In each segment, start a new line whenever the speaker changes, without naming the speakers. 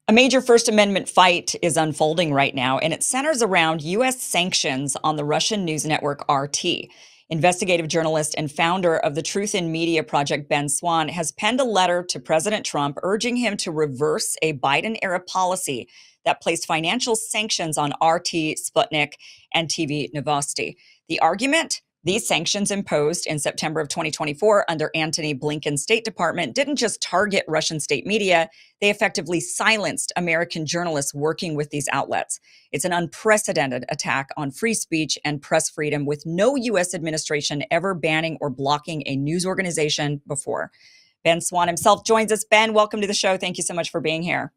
A major First Amendment fight is unfolding right now, and it centers around U.S. sanctions on the Russian news network RT. Investigative journalist and founder of the Truth in Media project, Ben Swann, has penned a letter to President Trump urging him to reverse a Biden era policy that placed financial sanctions on RT, Sputnik, and TV Novosti. The argument? These sanctions imposed in September of 2024 under Antony Blinken's State Department didn't just target Russian state media, they effectively silenced American journalists working with these outlets. It's an unprecedented attack on free speech and press freedom, with no U.S. administration ever banning or blocking a news organization before. Ben Swann himself joins us. Ben, welcome to the show. Thank you so much for being here.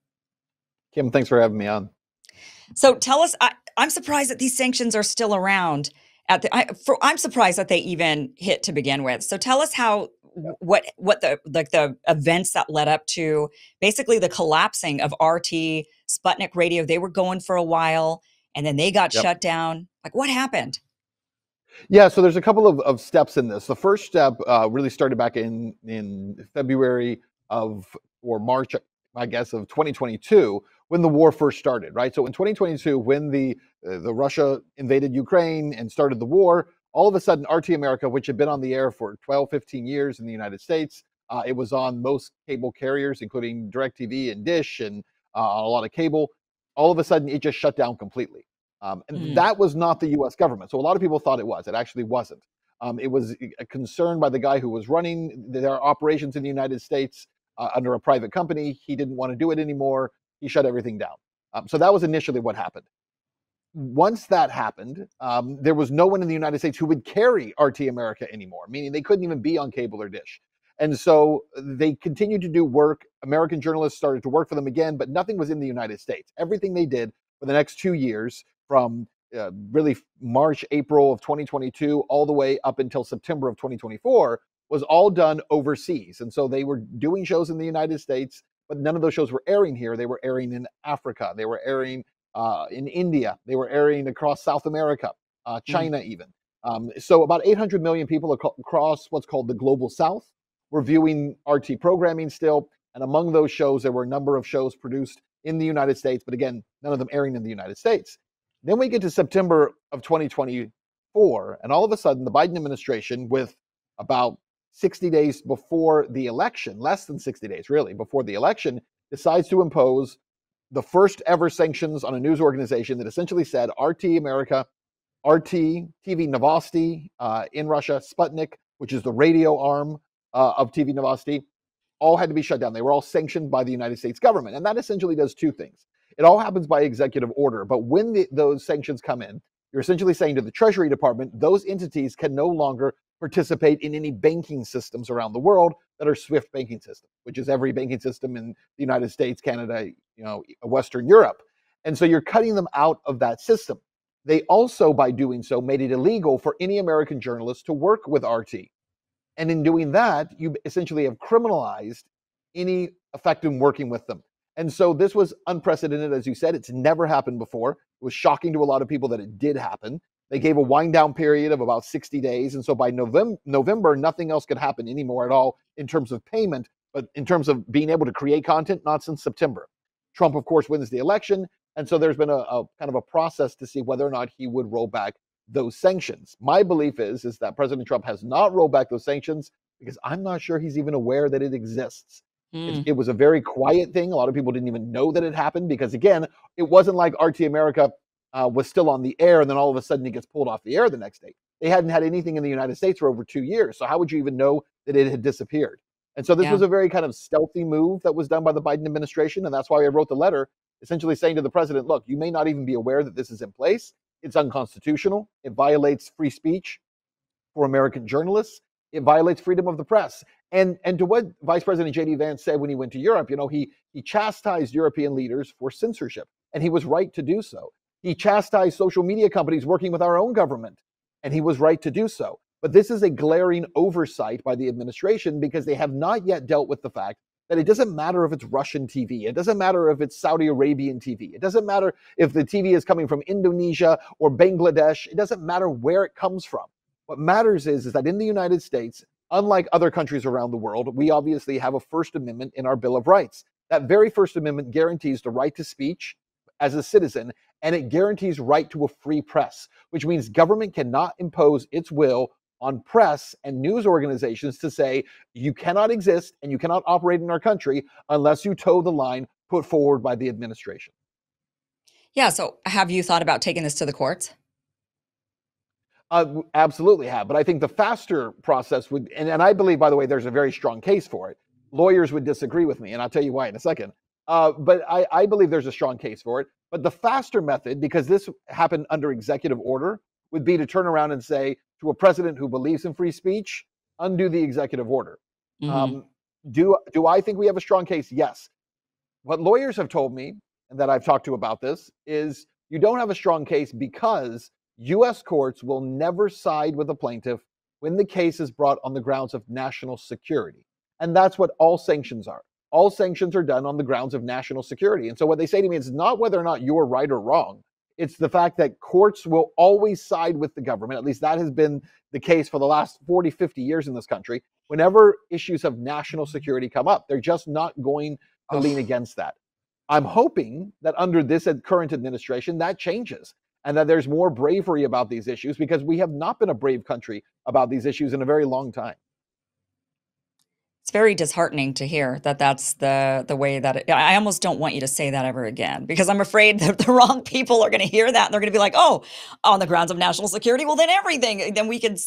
Kim, thanks for having me on.
So tell us, I'm surprised that these sanctions are still around. I'm surprised that they even hit to begin with. So tell us what the events that led up to basically the collapsing of RT, Sputnik Radio. They were going for a while, and then they got shut down. Like, what happened?
Yeah, so there's a couple of steps in this. The first step really started back in February or March, I guess, of 2022, when the war first started, right? So in 2022, when the Russia invaded Ukraine and started the war, all of a sudden RT America, which had been on the air for 12, 15 years in the United States, it was on most cable carriers, including DirecTV and Dish and a lot of cable. All of a sudden, it just shut down completely. And that was not the U.S. government. So a lot of people thought it was. It actually wasn't. It was a concern by the guy who was running their operations in the United States under a private company. He didn't want to do it anymore. He shut everything down. So that was initially what happened. Once that happened, there was no one in the United States who would carry RT America anymore, meaning they couldn't even be on cable or Dish. And so they continued to do work. American journalists started to work for them again, but nothing was in the United States. Everything they did for the next 2 years, from really March, April of 2022, all the way up until September of 2024, was all done overseas. And so they were doing shows in the United States, but none of those shows were airing here. They were airing in Africa. They were airing in India. They were airing across South America, China even. So about 800 million people across what's called the Global South were viewing RT programming still. And among those shows, there were a number of shows produced in the United States, but again, none of them airing in the United States. Then we get to September of 2024, and all of a sudden, the Biden administration, with about 60 days before the election, less than 60 days really, before the election, decides to impose the first ever sanctions on a news organization that essentially said RT America, RT, TV Novosti in Russia, Sputnik, which is the radio arm of TV Novosti, all had to be shut down. They were all sanctioned by the United States government. And that essentially does two things. It all happens by executive order. But when those sanctions come in, you're essentially saying to the Treasury Department, those entities can no longer participate in any banking systems around the world that are SWIFT banking systems, which is every banking system in the United States, Canada, Western Europe. And so you're cutting them out of that system. They also, by doing so, made it illegal for any American journalist to work with RT. And in doing that, you essentially have criminalized any effect in working with them. And so this was unprecedented, as you said. It's never happened before. It was shocking to a lot of people that it did happen. They gave a wind down period of about 60 days. And so by November, nothing else could happen anymore at all in terms of payment, but in terms of being able to create content, not since September. Trump, of course, wins the election. And so there's been a kind of a process to see whether or not he would roll back those sanctions. My belief is that President Trump has not rolled back those sanctions because I'm not sure he's even aware that it exists. It was a very quiet thing. A lot of people didn't even know that it happened because, again, it wasn't like RT America was still on the air and then all of a sudden it gets pulled off the air the next day. They hadn't had anything in the United States for over 2 years. So how would you even know that it had disappeared? And so this was a very kind of stealthy move that was done by the Biden administration. And that's why I wrote the letter essentially saying to the president, look, you may not even be aware that this is in place. It's unconstitutional. It violates free speech for American journalists. It violates freedom of the press. And to what Vice President J.D. Vance said when he went to Europe, he chastised European leaders for censorship, and he was right to do so. He chastised social media companies working with our own government, and he was right to do so. But this is a glaring oversight by the administration because they have not yet dealt with the fact that it doesn't matter if it's Russian TV. It doesn't matter if it's Saudi Arabian TV. It doesn't matter if the TV is coming from Indonesia or Bangladesh. It doesn't matter where it comes from. What matters is that in the United States, unlike other countries around the world, we obviously have a First Amendment in our Bill of Rights That very First Amendment guarantees the right to speech as a citizen, and it guarantees right to a free press, which means government cannot impose its will on press and news organizations to say you cannot exist and you cannot operate in our country unless you toe the line put forward by the administration.
Yeah. So have you thought about taking this to the courts?
Absolutely have. But I think the faster process would, and I believe, by the way, there's a very strong case for it. Lawyers would disagree with me, and I'll tell you why in a second. But I believe there's a strong case for it. But the faster method, because this happened under executive order, would be to turn around and say to a president who believes in free speech, undo the executive order.
Hmm.
Um, do I think we have a strong case? Yes. What lawyers have told me, and that I've talked to about this, is you don't have a strong case because U.S. courts will never side with a plaintiff when the case is brought on the grounds of national security. And that's what all sanctions are. All sanctions are done on the grounds of national security. And so what they say to me is not whether or not you're right or wrong. It's the fact that courts will always side with the government. At least that has been the case for the last 40, 50 years in this country. Whenever issues of national security come up, they're just not going to lean
Oh,
against that. I'm hoping that under this current administration, that changes and that there's more bravery about these issues, because we have not been a brave country about these issues in a very long time.
it's very disheartening to hear that that's the way that I almost don't want you to say that ever again, because I'm afraid that the wrong people are going to hear that and they're going to be like, "Oh, on the grounds of national security, well then everything, then we can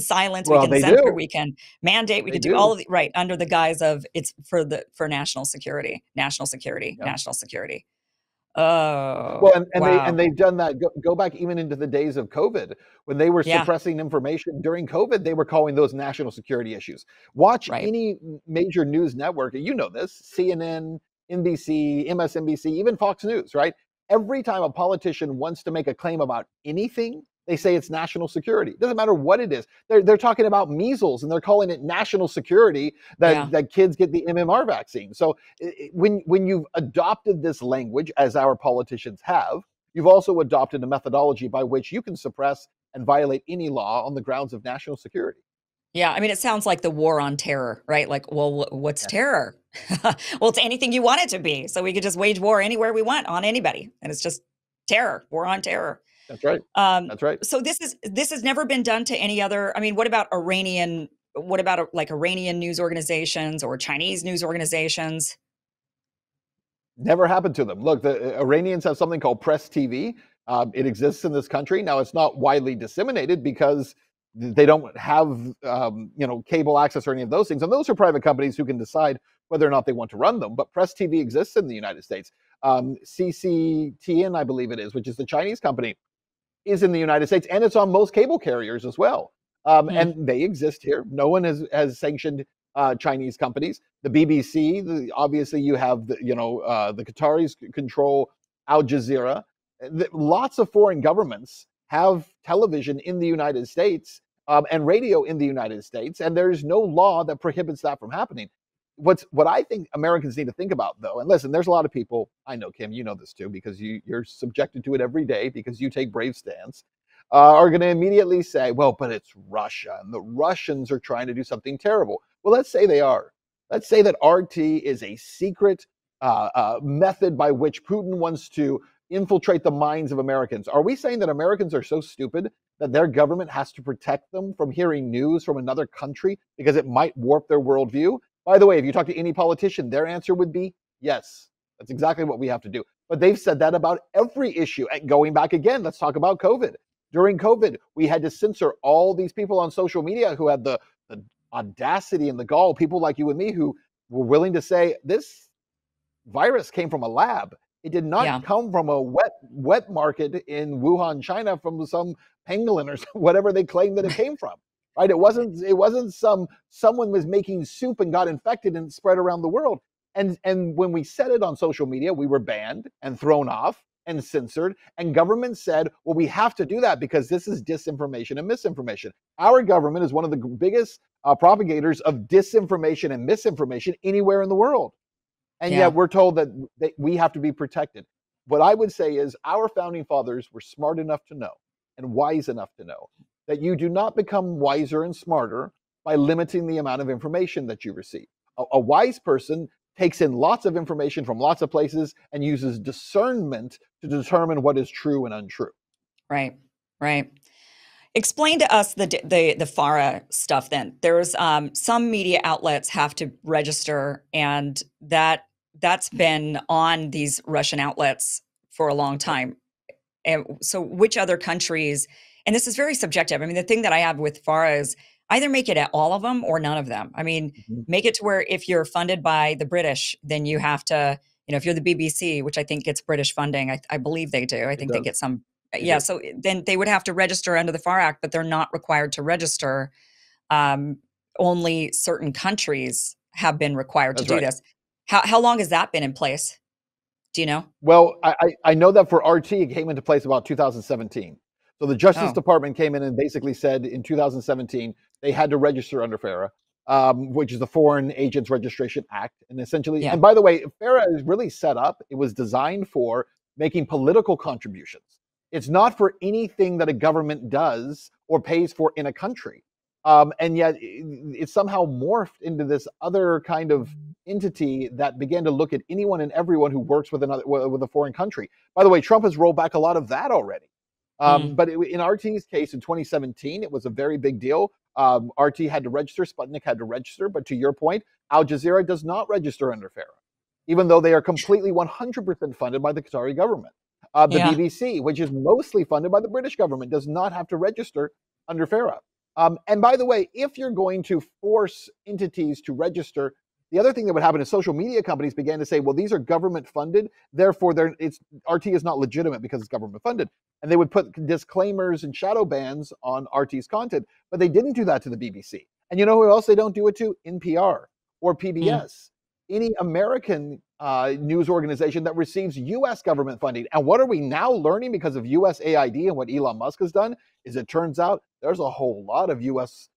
silence, we
Well,
can
they
censor,
do.
we can mandate, we
They
can do all
do.
of the right under the guise of it's for national security, national security,
Yeah.
national security."
Well,
Oh,
and
wow.
they've done that. Go back even into the days of COVID when they were
Yeah,
suppressing information during COVID. They were calling those national security issues. Watch
right.
any major news network. You know this: CNN, NBC, MSNBC, even Fox News. Right? Every time a politician wants to make a claim about anything, they say it's national security. It doesn't matter what it is. They're talking about measles and they're calling it national security
Yeah.
that kids get the MMR vaccine. So when you've adopted this language, as our politicians have, you've also adopted a methodology by which you can suppress and violate any law on the grounds of national security.
Yeah, I mean, it sounds like the war on terror, right? Like, well, what's
Yeah,
terror? Well, it's anything you want it to be. So we could just wage war anywhere we want on anybody, and it's just terror, war on terror.
that's right.
Um,
That's right.
so this has never been done to any other. I mean, what about Iranian? What about like Iranian news organizations or Chinese news organizations?
Never happened to them. Look, the Iranians have something called Press TV. It exists in this country. Now, it's not widely disseminated because they don't have cable access or any of those things. And those are private companies who can decide whether or not they want to run them. But Press TV exists in the United States. CCTN, I believe it is, which is the Chinese company, is in the United States, and it's on most cable carriers as well.
Hmm.
And they exist here. No one has sanctioned Chinese companies. The BBC, obviously, you have the Qataris control Al Jazeera. Lots of foreign governments have television in the United States and radio in the United States, and there's no law that prohibits that from happening. What I think Americans need to think about, though, and listen, there's a lot of people I know, Kim, you know this too, because you're subjected to it every day because you take brave stands, are going to immediately say, well, but it's Russia and the Russians are trying to do something terrible. Well, let's say they are. Let's say that RT is a secret method by which Putin wants to infiltrate the minds of Americans. Are we saying that Americans are so stupid that their government has to protect them from hearing news from another country because it might warp their worldview? By the way, if you talk to any politician, their answer would be yes. That's exactly what we have to do. But they've said that about every issue. And going back again, let's talk about COVID. During COVID, we had to censor all these people on social media who had the audacity and the gall, people like you and me, who were willing to say this virus came from a lab. It did not
Yeah,
come from a wet market in Wuhan, China, from some pangolin or whatever they claimed that it came from. Right? It wasn't someone was making soup and got infected and spread around the world. And when we said it on social media, we were banned and thrown off and censored. And government said, well, we have to do that because this is disinformation and misinformation. Our government is one of the biggest propagators of disinformation and misinformation anywhere in the world. And
yeah,
yet we're told that we have to be protected. What I would say is our founding fathers were smart enough to know and wise enough to know that you do not become wiser and smarter by limiting the amount of information that you receive. A wise person takes in lots of information from lots of places and uses discernment to determine what is true and untrue.
Right. Right. Explain to us the FARA stuff then. There's some media outlets have to register, and that's been on these Russian outlets for a long time. And so which other countries, and this is very subjective. I mean, the thing that I have with FARA is either make it at all of them or none of them. I mean,
Mhm.
make it to where if you're funded by the British, then you have to, if you're the BBC, which I think gets British funding, I believe they do. I
It
think they
does.
get some.
They
Yeah,
do.
so then they would have to register under the FARA Act, but they're not required to register. Um, Only certain countries have been required to
That's
do
right.
this. How long has that been in place? Do you know?
Well, I know that for RT, it came into place about 2017. So the Justice
Oh,
Department came in and basically said in 2017 they had to register under FARA, which is the Foreign Agents Registration Act. And essentially,
yeah.
and by the way, FARA is really set up. It was designed for making political contributions. It's not for anything that a government does or pays for in a country. And yet it's somehow morphed into this other kind of entity that began to look at anyone and everyone who works with a foreign country. By the way, Trump has rolled back a lot of that already.
Mm,
But in RT's case in 2017, it was a very big deal. RT had to register, Sputnik had to register, but to your point, Al Jazeera does not register under FARA, even though they are completely 100% funded by the Qatari government. The
yeah.
BBC, which is mostly funded by the British government, does not have to register under FARA. And by the way, if you're going to force entities to register, the other thing that would happen is social media companies began to say, well, these are government funded, therefore RT is not legitimate because it's government funded. And they would put disclaimers and shadow bans on RT's content, but they didn't do that to the BBC. And you know who else they don't do it to? NPR or
Mm,
PBS, any American news organization that receives US government funding. And what are we now learning because of USAID and what Elon Musk has done? Is it turns out there's a whole lot of US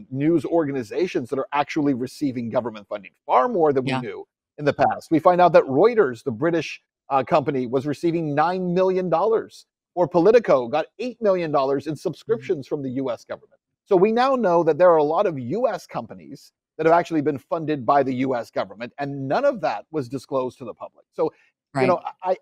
news organizations that are actually receiving government funding, far more than we
yeah.
knew in the past. We find out that Reuters, the British company, was receiving $9 million, or Politico got $8 million in subscriptions from the US government. So we now know that there are a lot of US companies that have actually been funded by the US government, and none of that was disclosed to the public. So,
Right.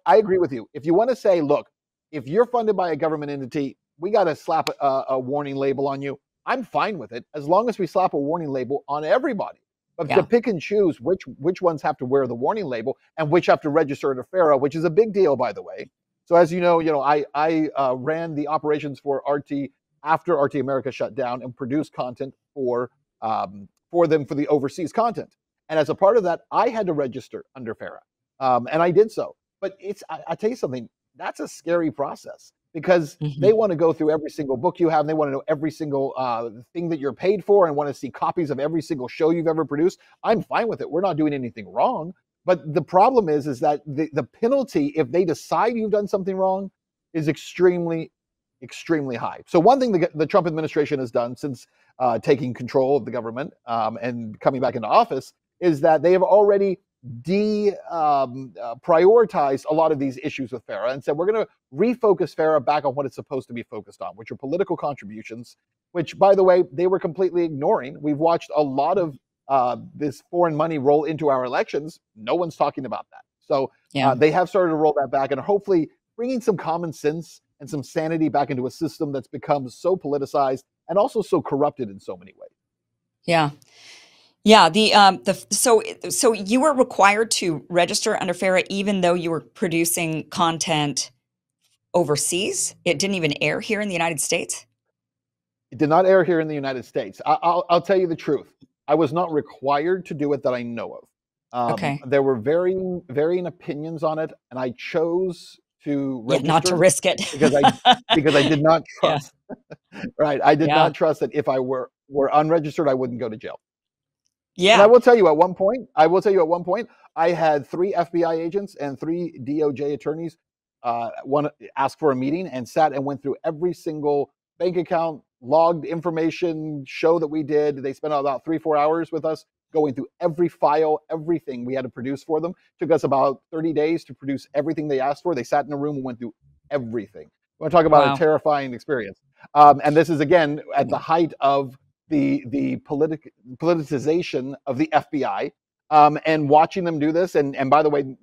I agree with you. If you want to say, look, if you're funded by a government entity, we got to slap a warning label on you. I'm fine with it as long as we slap a warning label on everybody. But to
Yeah.
pick and choose which ones have to wear the warning label and which have to register under FARA, which is a big deal, by the way. So as you know, I ran the operations for RT after RT America shut down and produced content for them for the overseas content. And as a part of that, I had to register under FARA, and I did so. But I tell you something, that's a scary process because they
Mhm.
want to go through every single book you have. And they want to know every single thing that you're paid for and want to see copies of every single show you've ever produced. I'm fine with it. We're not doing anything wrong. But the problem is that the penalty, if they decide you've done something wrong, is extremely, extremely high. So one thing the Trump administration has done since taking control of the government and coming back into office is that they have already prioritized a lot of these issues with FARA and said we're going to refocus FARA back on what it's supposed to be focused on, which are political contributions, which, by the way, they were completely ignoring. We've watched a lot of this foreign money roll into our elections. No one's talking about that. So
Yeah.
they have started to roll that back and are hopefully bringing some common sense and some sanity back into a system that's become so politicized and also so corrupted in so many ways.
Yeah. Yeah, so you were required to register under FARA even though you were producing content overseas? It didn't even air here in the United States?
It did not air here in the United States. I'll tell you the truth. I was not required to do it that I know of.
Okay.
There were varying opinions on it, and I chose to
Yeah, not to
register
risk it.
because I did not
Yeah.
trust. Right, I did
Yeah.
not trust that if I were unregistered, I wouldn't go to jail. And I
Yeah.
will tell you at one point, I had 3 FBI agents and 3 DOJ attorneys one ask for a meeting and sat and went through every single bank account, logged information, show that we did. They spent about 3-4 hours with us going through every file, everything we had to produce for them. Took us about 30 days to produce everything they asked for. They sat in a room and went through everything. I want to talk about a
Wow.
terrifying experience. And this is again at the
Yeah.
height of the politicization of the FBI. and watching them do this. And by the way,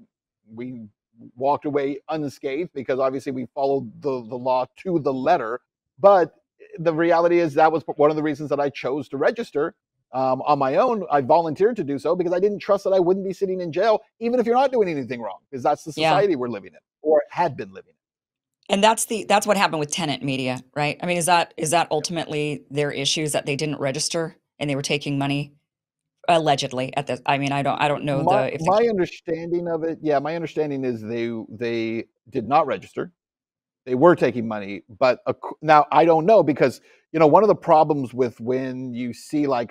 we walked away unscathed because obviously we followed the law to the letter. But the reality is that was one of the reasons that I chose to register on my own. I volunteered to do so because I didn't trust that I wouldn't be sitting in jail, even if you're not doing anything wrong, because that's the
Yeah.
society we're living in, or had been living in.
And that's what happened with tenant media, right? I mean, is that ultimately their issues that they didn't register and they were taking money allegedly at the, I mean, I don't know the if the
My understanding of it, yeah, my understanding is they did not register. They were taking money, but now I don't know, because one of the problems with when you see like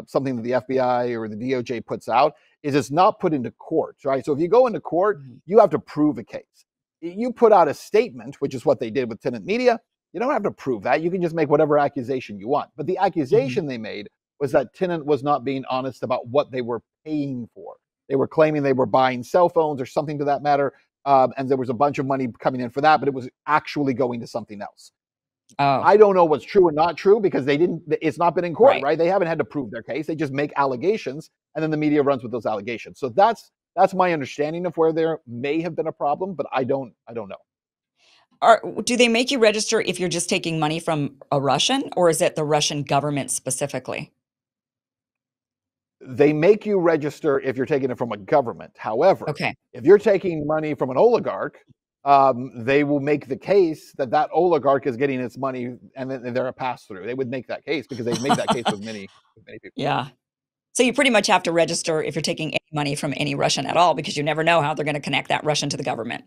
something that the FBI or the DOJ puts out is it's not put into court, right? So if you go into court, you have to prove a case. You put out a statement, which is what they did with tenant media. You don't have to prove that. You can just make whatever accusation you want. But the accusation they made was that tenant was not being honest about what they were paying for. They were claiming they were buying cell phones or something to that matter. And there was a bunch of money coming in for that, but it was actually going to something else.
Oh,
I don't know what's true and not true because it's not been in court,
right.
right? They haven't had to prove their case. They just make allegations, and then the media runs with those allegations. So that's my understanding of where there may have been a problem, but I don't know.
Do they make you register if you're just taking money from a Russian, or is it the Russian government specifically?
They make you register if you're taking it from a government. However,
Okay.
if you're taking money from an oligarch, they will make the case that oligarch is getting its money, and then they're a pass-through. They would make that case because they've made that case with many people.
Yeah. So you pretty much have to register if you're taking any money from any Russian at all, because you never know how they're going to connect that Russian to the government.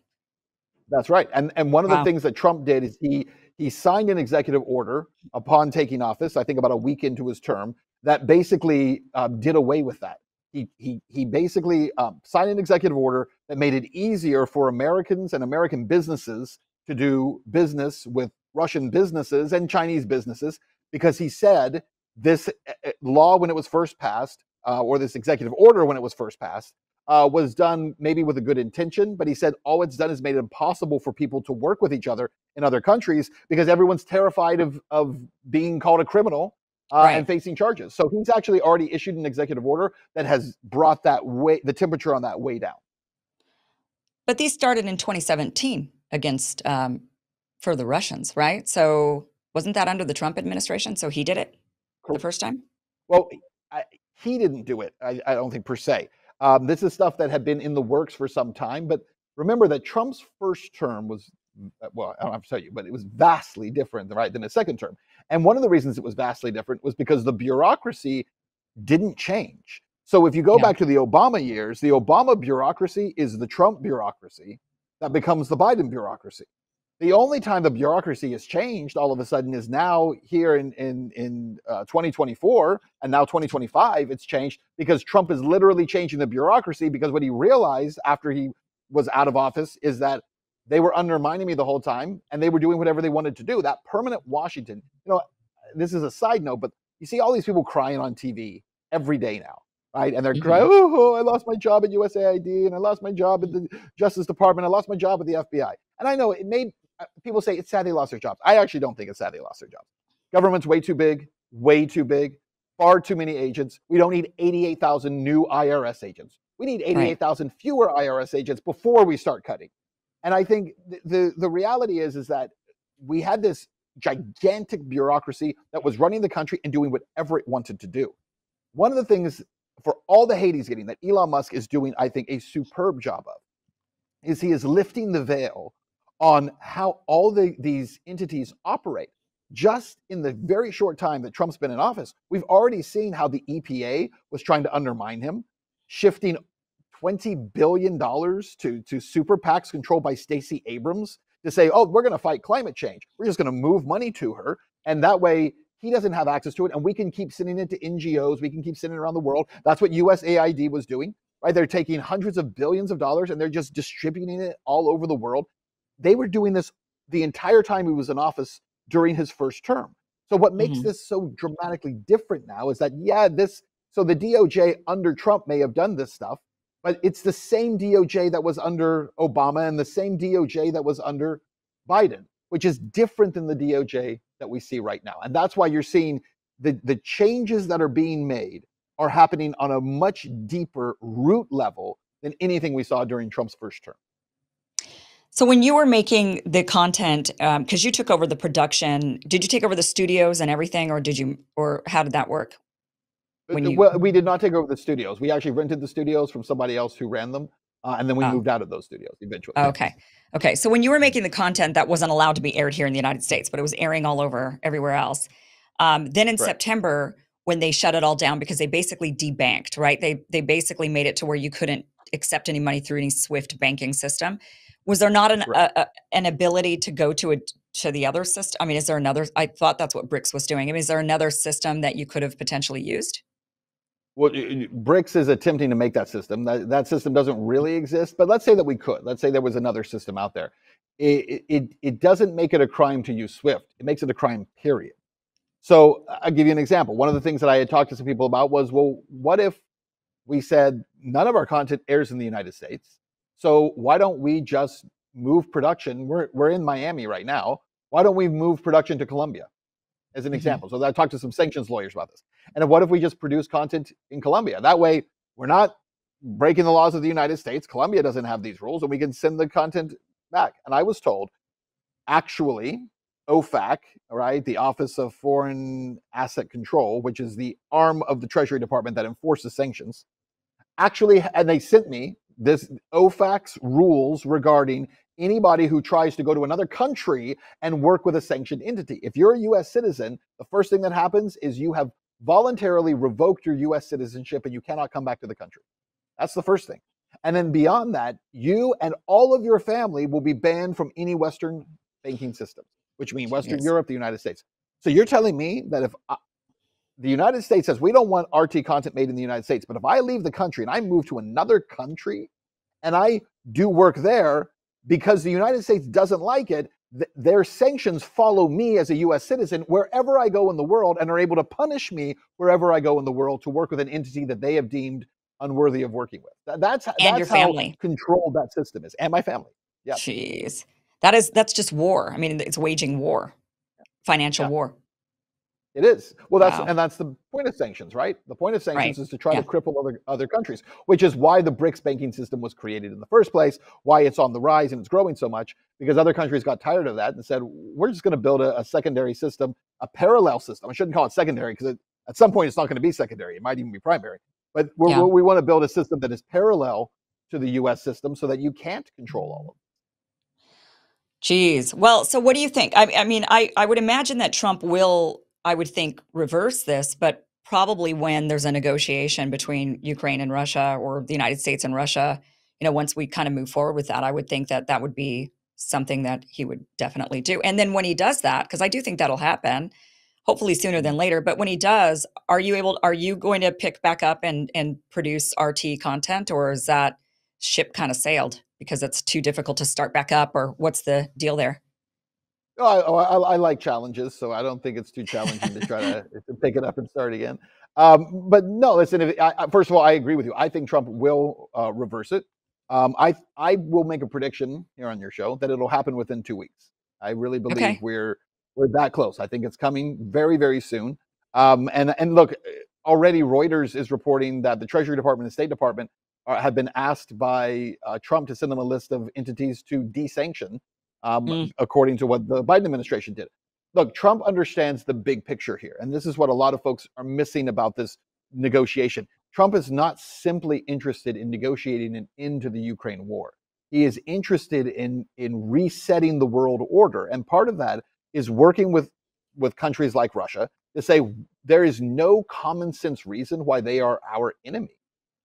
That's right. And one of the
Wow.
things that Trump did is he signed an executive order upon taking office, I think about a week into his term, that basically did away with that. He basically signed an executive order that made it easier for Americans and American businesses to do business with Russian businesses and Chinese businesses, because he said this law, when it was first passed, or this executive order when it was first passed, was done maybe with a good intention, but he said all it's done is made it impossible for people to work with each other in other countries because everyone's terrified of being called a criminal and facing charges. So he's actually already issued an executive order that has brought the temperature on that way down.
But these started in 2017 against for the Russians, right? So wasn't that under the Trump administration? So he did it the first time?
Well, he didn't do it, I don't think, per se. This is stuff that had been in the works for some time. But remember that Trump's first term was, well, I don't have to tell you, but it was vastly different, right, than his second term. And one of the reasons it was vastly different was because the bureaucracy didn't change. So if you go back to the Obama years, the Obama bureaucracy is the Trump bureaucracy that becomes the Biden bureaucracy. The only time the bureaucracy has changed all of a sudden is now here in 2024, and now 2025. It's changed because Trump is literally changing the bureaucracy, because what he realized after he was out of office is that they were undermining me the whole time, and they were doing whatever they wanted to do. That permanent Washington, this is a side note, but you see all these people crying on TV every day now, right? And they're crying, oh, I lost my job at USAID, and I lost my job at the Justice Department, I lost my job at the FBI. And I know people say it's sad they lost their jobs. I actually don't think it's sad they lost their jobs. Government's way too big, far too many agents. We don't need 88,000 new IRS agents. We need 88,000 fewer IRS agents before we start cutting. And I think the reality is that we had this gigantic bureaucracy that was running the country and doing whatever it wanted to do. One of the things, for all the hate he's getting, that Elon Musk is doing, I think, a superb job of, is he is lifting the veil on how all these entities operate. Just in the very short time that Trump's been in office, we've already seen how the EPA was trying to undermine him, shifting $20 billion to super PACs controlled by Stacey Abrams to say, oh, we're going to fight climate change. We're just going to move money to her. And that way he doesn't have access to it. And we can keep sending it to NGOs. We can keep sending it around the world. That's what USAID was doing, right? They're taking hundreds of billions of dollars and they're just distributing it all over the world. They were doing this the entire time he was in office during his first term. So what makes this so dramatically different now is that, so the DOJ under Trump may have done this stuff, but it's the same DOJ that was under Obama and the same DOJ that was under Biden, which is different than the DOJ that we see right now. And that's why you're seeing the changes that are being made are happening on a much deeper root level than anything we saw during Trump's first term.
So when you were making the content, because you took over the production, did you take over the studios and everything, or how did that work? When you,
Well, we did not take over the studios. We actually rented the studios from somebody else who ran them, and then we
oh,
moved out of those studios eventually. Yeah.
okay. Okay. So when you were making the content that wasn't allowed to be aired here in the United States, but it was airing all over everywhere else. Then in
Correct.
September, when they shut it all down because they basically debanked, right? They basically made it to where you couldn't accept any money through any Swift banking system. Was there not an ability to go to the other system? I mean, is there another? I thought that's what BRICS was doing. I mean, is there another system that you could have potentially used?
Well, BRICS is attempting to make that system. That system doesn't really exist, but let's say that we could. Let's say there was another system out there. It doesn't make it a crime to use SWIFT. It makes it a crime, period. So I'll give you an example. One of the things that I had talked to some people about was, well, what if we said none of our content airs in the United States? So why don't we just move production? We're in Miami right now. Why don't we move production to Colombia, as an example? So I talked to some sanctions lawyers about this. And what if we just produce content in Colombia? That way, we're not breaking the laws of the United States. Colombia doesn't have these rules, and we can send the content back. And I was told, actually, OFAC, right, the Office of Foreign Asset Control, which is the arm of the Treasury Department that enforces sanctions, actually, and they sent me this OFAC's rules regarding anybody who tries to go to another country and work with a sanctioned entity. If you're a U.S. citizen, the first thing that happens is you have voluntarily revoked your U.S. citizenship and you cannot come back to the country. That's the first thing. And then beyond that, you and all of your family will be banned from any Western banking system, which means Western Europe, the United States. So you're telling me that if the United States says we don't want RT content made in the United States, but if I leave the country and I move to another country and I do work there, because the United States doesn't like it, their sanctions follow me as a U.S. citizen wherever I go in the world and are able to punish me wherever I go in the world to work with an entity that they have deemed unworthy of working with. That's
your family.
How controlled that system is, and my family. Yeah.
Jeez, that's just war. I mean, it's waging war, financial war.
It is. Well, that's the point of sanctions, right? The point of sanctions is to try to cripple other countries, which is why the BRICS banking system was created in the first place, why it's on the rise and it's growing so much, because other countries got tired of that and said, we're just going to build a secondary system, a parallel system. I shouldn't call it secondary because at some point it's not going to be secondary. It might even be primary. But we want to build a system that is parallel to the U.S. system so that you can't control all of them.
Geez. Well, so what do you think? I mean, I would imagine that Trump will, I would think, reverse this, but probably when there's a negotiation between Ukraine and Russia, or the United States and Russia, once we kind of move forward with that, I would think that that would be something that he would definitely do. And then when he does that, because I do think that'll happen, hopefully sooner than later, but when he does, are you going to pick back up and produce RT content, or is that ship kind of sailed because it's too difficult to start back up, or what's the deal there?
I like challenges, so I don't think it's too challenging to try to pick it up and start again. But no, listen, first of all, I agree with you. I think Trump will reverse it. I will make a prediction here on your show that it'll happen within 2 weeks. I really believe we're that close. I think it's coming very, very soon. And look, already Reuters is reporting that the Treasury Department and State Department have been asked by Trump to send them a list of entities to desanction, according to what the Biden administration did. Look, Trump understands the big picture here, and this is what a lot of folks are missing about this negotiation. Trump is not simply interested in negotiating an end to the Ukraine war. He is interested in resetting the world order, and part of that is working with countries like Russia to say there is no common sense reason why they are our enemy.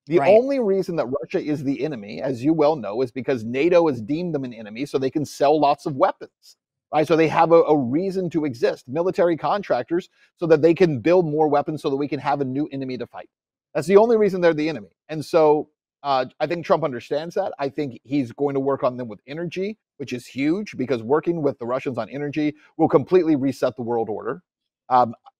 The only reason that Russia is the enemy, as you well know, is because NATO has deemed them an enemy so they can sell lots of weapons, right? So they have a reason to exist, military contractors, so that they can build more weapons so that we can have a new enemy to fight. That's the only reason they're the enemy. And so I think Trump understands that. I think he's going to work on them with energy, which is huge, because working with the Russians on energy will completely reset the world order.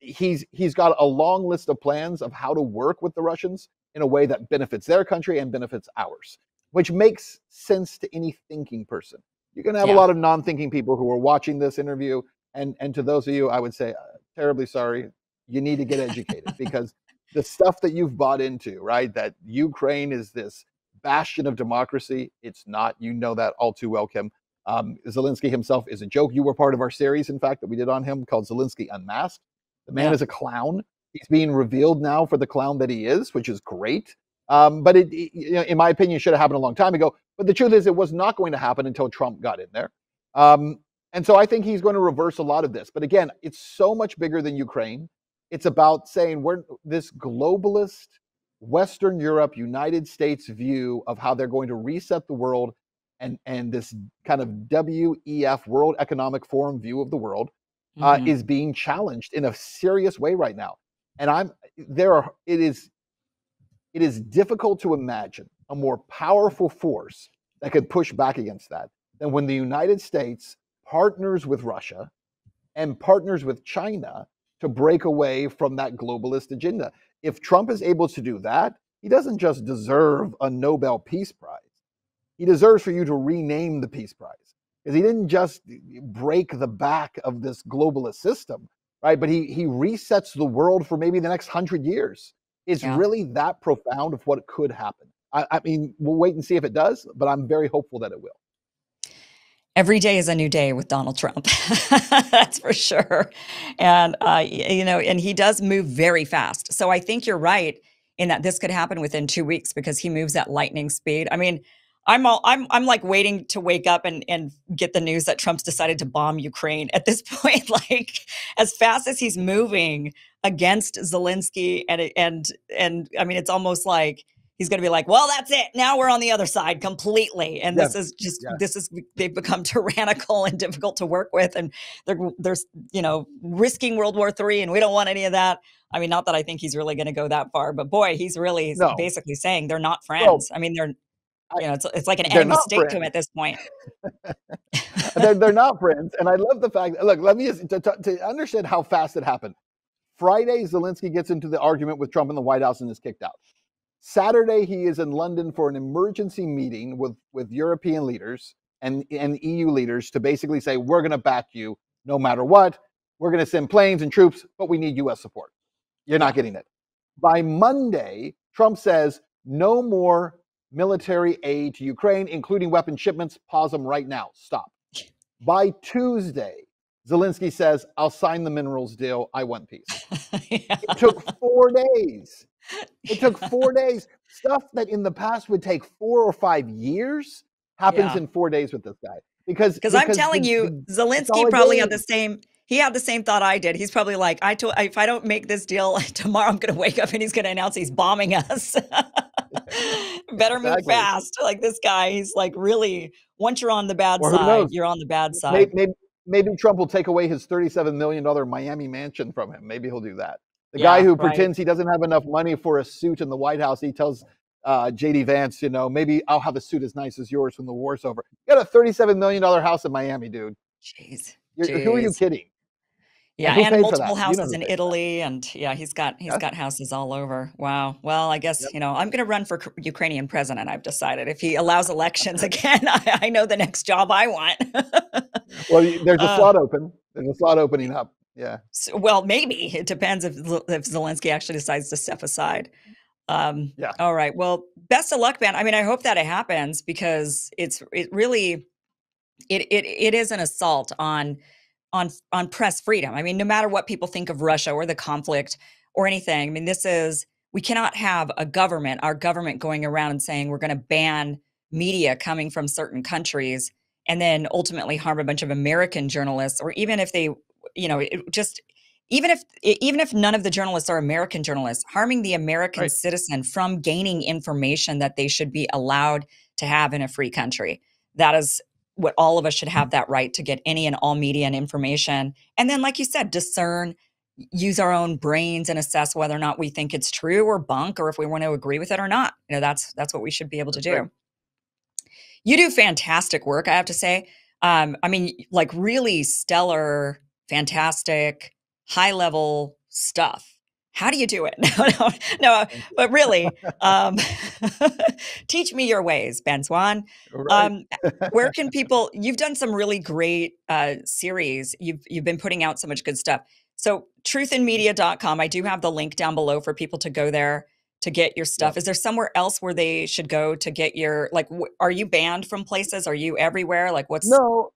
He's got a long list of plans of how to work with the Russians in a way that benefits their country and benefits ours, which makes sense to any thinking person. You're going to have a lot of non-thinking people who are watching this interview, and to those of you, I would say, terribly sorry. You need to get educated because the stuff that you've bought into, right? That Ukraine is this bastion of democracy. It's not. You know that all too well, Kim. Zelensky himself is a joke. You were part of our series, in fact, that we did on him called Zelensky Unmasked. The man
Yeah.
is a clown. He's being revealed now for the clown that he is, which is great. But in my opinion, should have happened a long time ago. But the truth is, it was not going to happen until Trump got in there. And so I think he's going to reverse a lot of this. But again, it's so much bigger than Ukraine. It's about saying we're this globalist Western Europe, United States view of how they're going to reset the world, and this kind of WEF, World Economic Forum view of the world is being challenged in a serious way right now. And it is difficult to imagine a more powerful force that could push back against that than when the United States partners with Russia and partners with China to break away from that globalist agenda. If Trump is able to do that, he doesn't just deserve a Nobel Peace Prize. He deserves for you to rename the Peace Prize, because he didn't just break the back of this globalist system, right? But he resets the world for maybe the next 100 years. It's really that profound of what could happen. I mean, we'll wait and see if it does, but I'm very hopeful that it will.
Every day is a new day with Donald Trump. That's for sure. And, and he does move very fast. So I think you're right in that this could happen within 2 weeks because he moves at lightning speed. I mean, I'm like waiting to wake up and get the news that Trump's decided to bomb Ukraine at this point. Like, as fast as he's moving against Zelensky and I mean, it's almost like he's going to be like, well, that's it. Now we're on the other side completely. And this is they've become tyrannical and difficult to work with. And they're risking World War III, and we don't want any of that. I mean, not that I think he's really going to go that far, but boy, he's really basically saying they're not friends. I mean, it's like an enemy state to him at this point.
they're not friends. And I love the fact, look, let me just, to understand how fast it happened. Friday, Zelensky gets into the argument with Trump in the White House and is kicked out. Saturday, he is in London for an emergency meeting with European leaders and EU leaders to basically say, we're going to back you no matter what. We're going to send planes and troops, but we need U.S. support. You're not getting it. By Monday, Trump says, no more military aid to Ukraine, including weapon shipments. Pause them right now. Stop. By Tuesday, Zelensky says, I'll sign the minerals deal. I want peace. It took 4 days. It took 4 days. Stuff that in the past would take 4 or 5 years happens in 4 days with this guy. Because
I'm telling you, Zelensky probably had the same thought I did. He's probably like, if I don't make this deal tomorrow, I'm going to wake up and he's going to announce he's bombing us. Better move fast. Like this guy, he's like, really, once you're on the bad side, you're on the bad side.
Maybe Trump will take away his $37 million Miami mansion from him. Maybe he'll do that. The guy who pretends he doesn't have enough money for a suit in the White House, he tells J.D. Vance, maybe I'll have a suit as nice as yours when the war's over. You got a $37 million house in Miami, dude.
Jeez.
Who are you kidding?
Yeah, and multiple houses in Italy, and he's got houses all over. Wow. Well, I guess I'm going to run for Ukrainian president. I've decided if he allows elections again, I know the next job I want.
Well, there's a slot open. There's a slot opening up. Yeah.
So, well, maybe it depends if Zelensky actually decides to step aside. All right. Well, best of luck, Ben. I mean, I hope that it happens because it really is an assault on press freedom. I mean, no matter what people think of Russia or the conflict or anything, I mean, we cannot have our government going around and saying we're going to ban media coming from certain countries and then ultimately harm a bunch of American journalists, or even if they, even if none of the journalists are American journalists, harming the American citizen from gaining information that they should be allowed to have in a free country. That is what all of us should have, that right to get any and all media and information. And then, like you said, discern, use our own brains and assess whether or not we think it's true or bunk, or if we want to agree with it or not. That's what we should be able to do. Right. You do fantastic work, I have to say. I mean, like really stellar, fantastic, high level stuff. How do you do it? No, but really, teach me your ways, Ben Swann. Right. Where can people, you've done some really great series. You've been putting out so much good stuff. So truthinmedia.com, I do have the link down below for people to go there to get your stuff.
Yep.
Is there somewhere else where they should go to get your, like, are you banned from places? Are you everywhere? Like, what's,
No,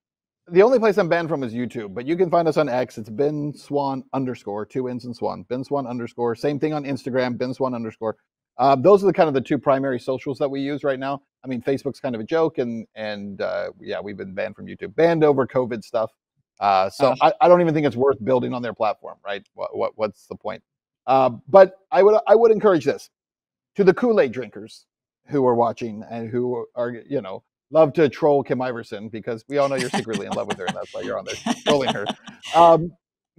the only place I'm banned from is YouTube, but you can find us on X. It's Ben Swann underscore, two N's and Swan. Ben Swann underscore. Same thing on Instagram, Ben Swann underscore. Those are the kind of the two primary socials that we use right now. I mean, Facebook's kind of a joke, and yeah, we've been banned from YouTube, banned over COVID stuff. So
uh,
I don't even think it's worth building on their platform, right? What's the point? But I would encourage this to the Kool-Aid drinkers who are watching and who are, love to troll Kim Iverson, because we all know you're secretly in love with her and that's why you're on there trolling her. Um,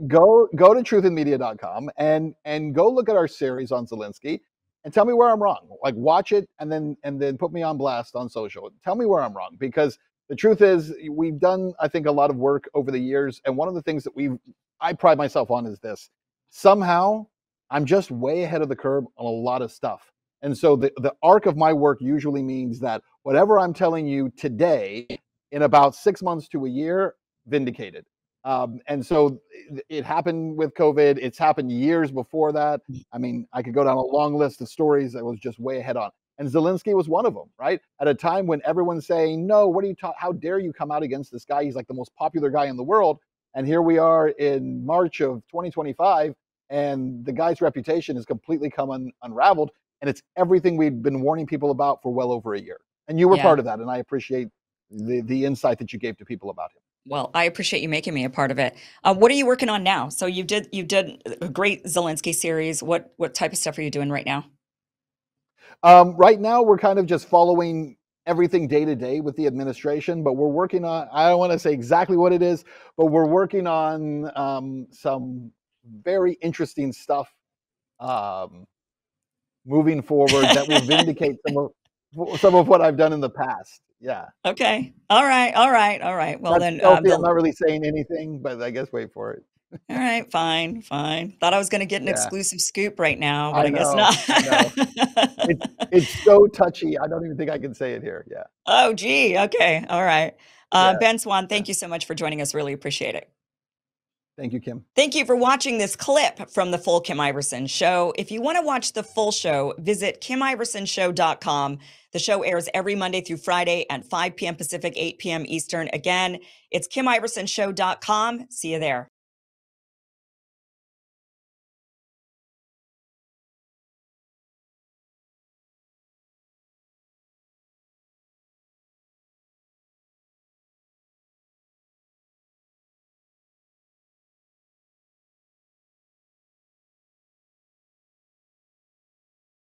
go to truthinmedia.com and go look at our series on Zelensky and tell me where I'm wrong. Like, watch it and then put me on blast on social. Tell me where I'm wrong, because the truth is we've done, I think, a lot of work over the years, and one of the things that I pride myself on is this. Somehow I'm just way ahead of the curve on a lot of stuff. And so the arc of my work usually means that whatever I'm telling you today, in about 6 months to a year, vindicated. And so it happened with COVID. It's happened years before that. I mean, I could go down a long list of stories that was just way ahead on. And Zelensky was one of them, right? At a time when everyone's saying, no, what are you talking? How dare you come out against this guy? He's like the most popular guy in the world. And here we are in March of 2025, and the guy's reputation has completely come unraveled. And it's everything we've been warning people about for well over a year. And you were
yeah.
part of that. And I appreciate the insight that you gave to people about him.
Well, I appreciate you making me a part of it. What are you working on now? So you did a great Zelensky series. What type of stuff are you doing right now?
Right now, we're kind of just following everything day to day with the administration, but we're working on, I don't want to say exactly what it is, but we're working on some very interesting stuff moving forward that will vindicate some of what I've done in the past. Yeah.
Okay. All right. All right. All right. Well,
That's
then,
stealthy. I'm not really saying anything, but I guess wait for it.
all right. Fine. Fine. Thought I was going to get an
Yeah.
exclusive scoop right now, but
I
I guess
know.
not.
I know. It's so touchy. I don't even think I can say it here. Yeah.
Oh, gee. Okay. All right.
Yeah.
Ben Swann,
Yeah.
thank you so much for joining us. Really appreciate it.
Thank you, Kim.
Thank you for watching this clip from the full Kim Iverson show. If you want to watch the full show, visit KimIversonShow.com. The show airs every Monday through Friday at 5 p.m. Pacific, 8 p.m. Eastern. Again, it's KimIversonShow.com. See you there.